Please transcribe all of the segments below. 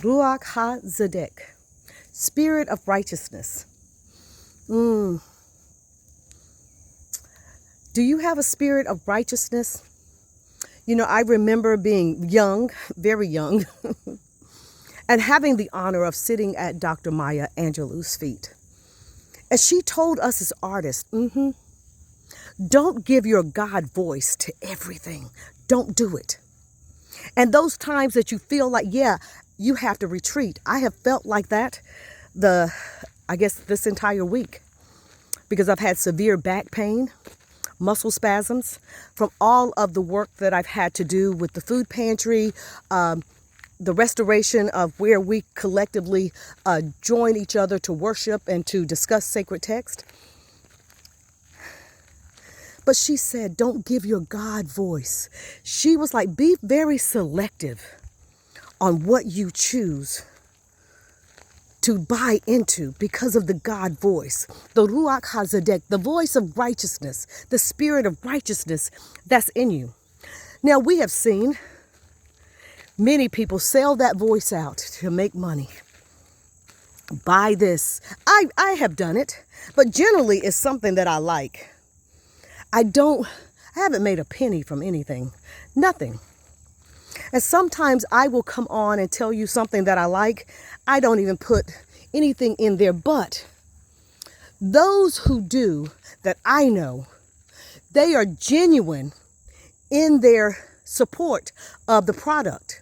Ruach HaZedek, spirit of righteousness. Do you have a spirit of righteousness? You know, I remember being young, very young, and having the honor of sitting at Dr. Maya Angelou's feet. And she told us as artists, don't give your God voice to everything. Don't do it. And those times that you feel like, yeah, you have to retreat. I have felt like that this entire week because I've had severe back pain, muscle spasms from all of the work that I've had to do with the food pantry, the restoration of where we collectively join each other to worship and to discuss sacred text. But she said, don't give your God voice. She was like, be very selective on what you choose to buy into because of the God voice, the Ruach HaZedek, the voice of righteousness, the spirit of righteousness that's in you. Now, we have seen many people sell that voice out to make money. Buy this. I have done it, but generally it's something that I like. I haven't made a penny from anything, nothing. And sometimes I will come on and tell you something that I like. I don't even put anything in there, but those who do that I know, they are genuine in their support of the product.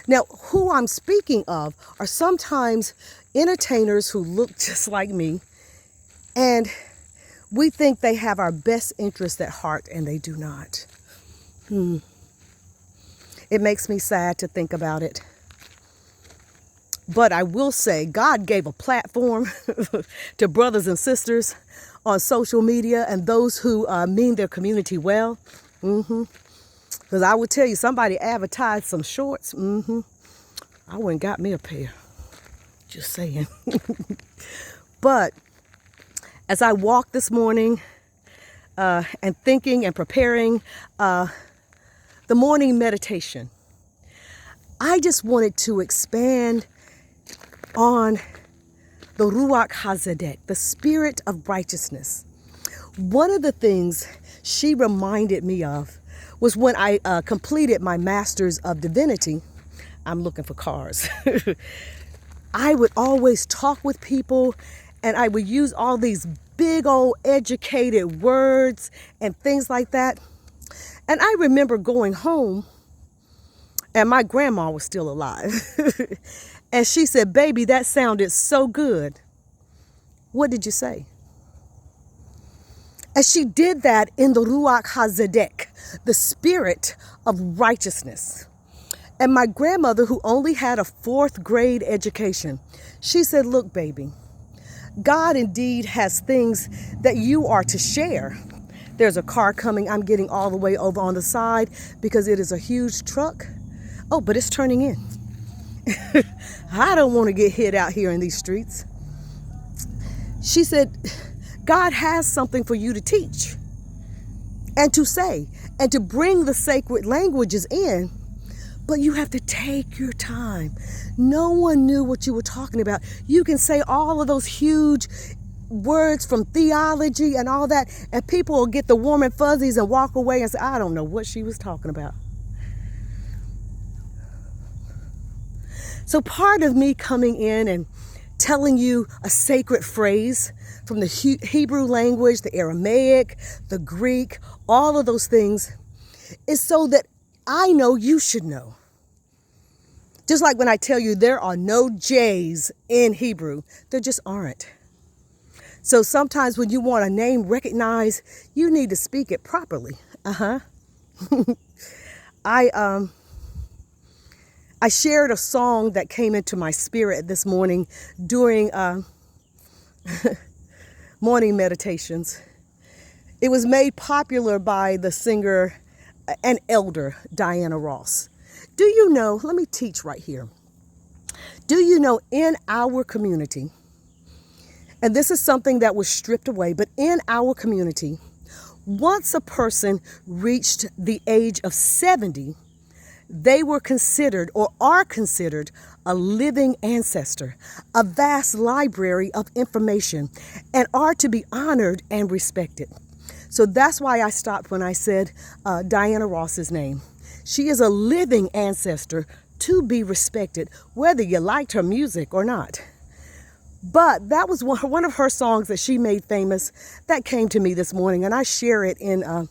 Now, who I'm speaking of are sometimes entertainers who look just like me, and we think they have our best interest at heart, and they do not. It makes me sad to think about it. But I will say God gave a platform to brothers and sisters on social media and those who mean their community well. Because I would tell you, somebody advertised some shorts. I went and got me a pair. Just saying. But as I walked this morning and thinking and preparing the morning meditation, I just wanted to expand on the Ruach HaZedek, the spirit of righteousness. One of the things she reminded me of was when I completed my Master's of Divinity. I'm looking for cars. I would always talk with people, and I would use all these big old educated words and things like that. And I remember going home, and my grandma was still alive. And she said, baby, that sounded so good. What did you say? And she did that in the Ruach HaZedek, the spirit of righteousness. And my grandmother, who only had a 4th grade education, she said, look, baby, God indeed has things that you are to share. There's a car coming. I'm getting all the way over on the side because it is a huge truck. Oh, but it's turning in. I don't want to get hit out here in these streets. She said, God has something for you to teach and to say and to bring the sacred languages in, but you have to take your time. No one knew what you were talking about. You can say all of those huge words from theology and all that, and people will get the warm and fuzzies and walk away and say, I don't know what she was talking about. So part of me coming in and telling you a sacred phrase from the Hebrew language, the Aramaic, the Greek, all of those things, is so that I know you should know. Just like when I tell you there are no J's in Hebrew, there just aren't. So sometimes when you want a name recognized, you need to speak it properly. I shared a song that came into my spirit this morning during morning meditations. It was made popular by the singer and elder Diana Ross. Do you know, let me teach right here. Do you know in our community, and this is something that was stripped away, but in our community, once a person reached the age of 70, They were considered or are considered a living ancestor, a vast library of information, and are to be honored and respected. So that's why I stopped when I said Diana Ross's name. She is a living ancestor to be respected, whether you liked her music or not. But that was one of her songs that she made famous that came to me this morning, and I share it in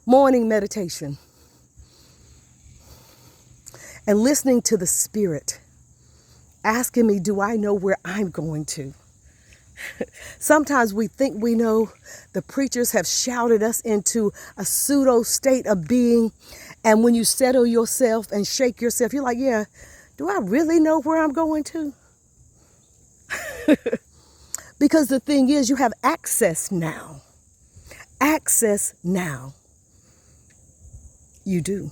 morning meditation. And listening to the Spirit asking me, do I know where I'm going to? Sometimes we think we know. The preachers have shouted us into a pseudo state of being. And when you settle yourself and shake yourself, you're like, yeah, do I really know where I'm going to? Because the thing is, you have access now. Access now. You do.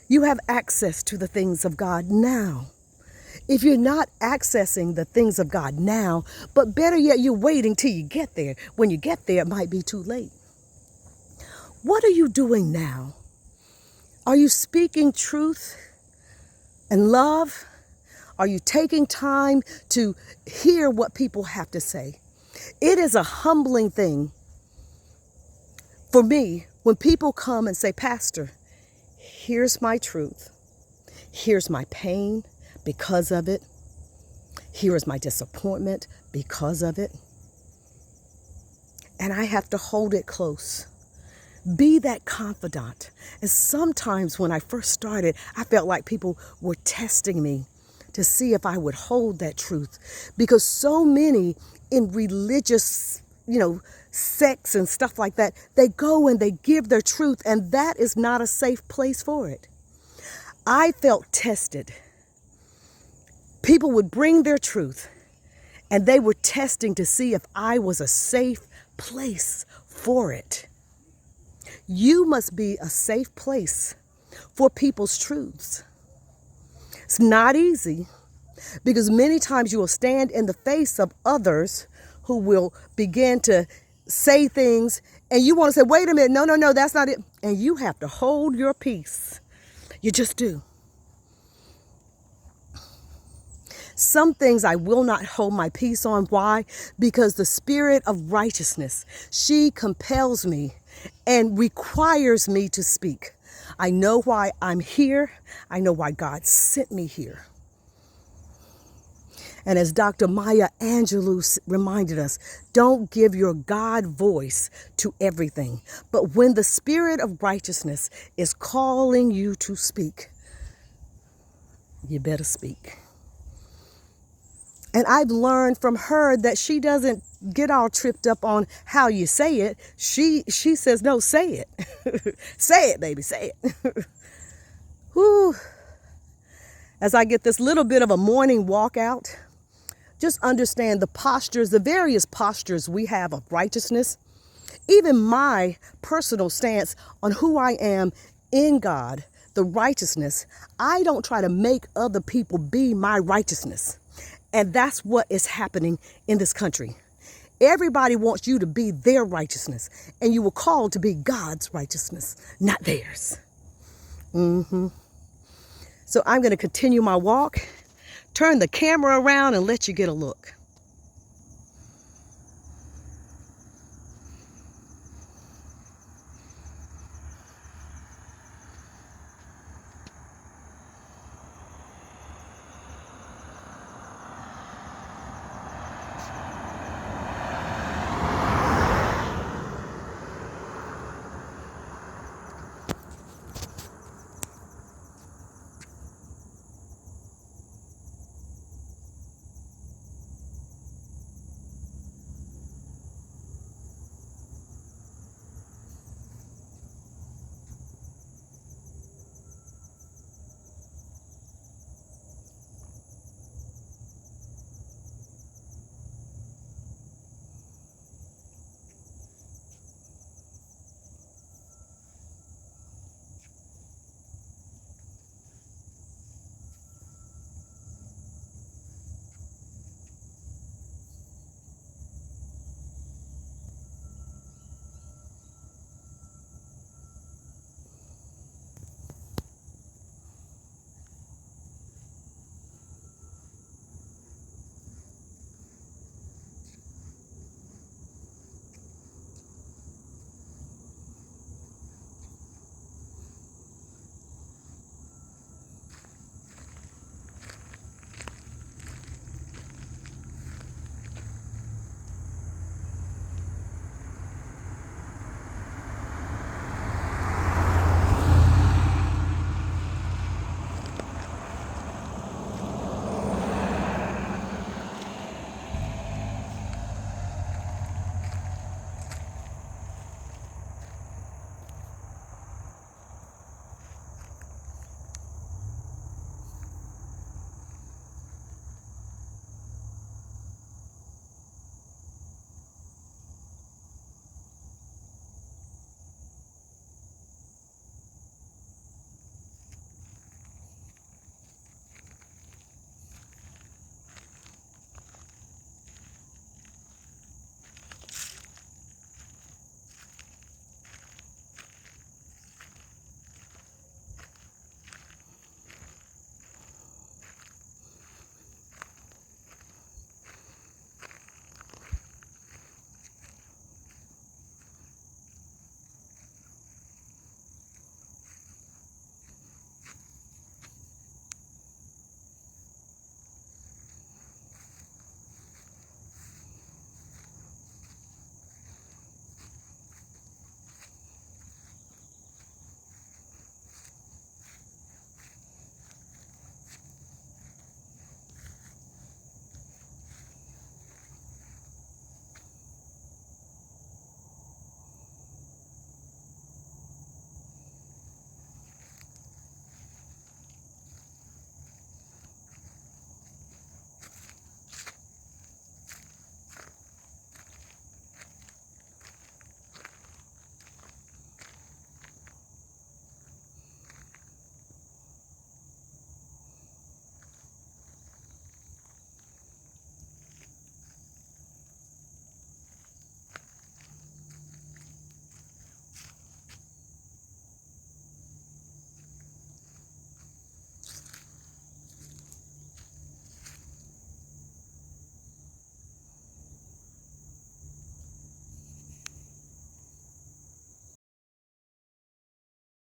You have access to the things of God now. If you're not accessing the things of God now, but better yet, you're waiting till you get there. When you get there, it might be too late. What are you doing now? Are you speaking truth and love? Are you taking time to hear what people have to say? It is a humbling thing for me when people come and say, Pastor, here's my truth. Here's my pain because of it. Here is my disappointment because of it. And I have to hold it close. Be that confidant. And sometimes when I first started, I felt like people were testing me to see if I would hold that truth. Because so many in religious, sects and stuff like that, they go and they give their truth, and that is not a safe place for it. I felt tested. People would bring their truth, and they were testing to see if I was a safe place for it. You must be a safe place for people's truths. It's not easy, because many times you will stand in the face of others who will begin to say things, and you want to say, wait a minute, no, that's not it. And you have to hold your peace. You just do. Some things I will not hold my peace on. Why? Because the spirit of righteousness, she compels me and requires me to speak. I know why I'm here. I know why God sent me here. And as Dr. Maya Angelou reminded us, don't give your God voice to everything. But when the spirit of righteousness is calling you to speak, you better speak. And I've learned from her that she doesn't get all tripped up on how you say it. She says, no, say it. Say it, baby, say it. Whew. As I get this little bit of a morning walk out, just understand the postures, the various postures we have of righteousness, even my personal stance on who I am in God, the righteousness. I don't try to make other people be my righteousness. And that's what is happening in this country. Everybody wants you to be their righteousness, and you were called to be God's righteousness, not theirs. So I'm going to continue my walk, turn the camera around, and let you get a look.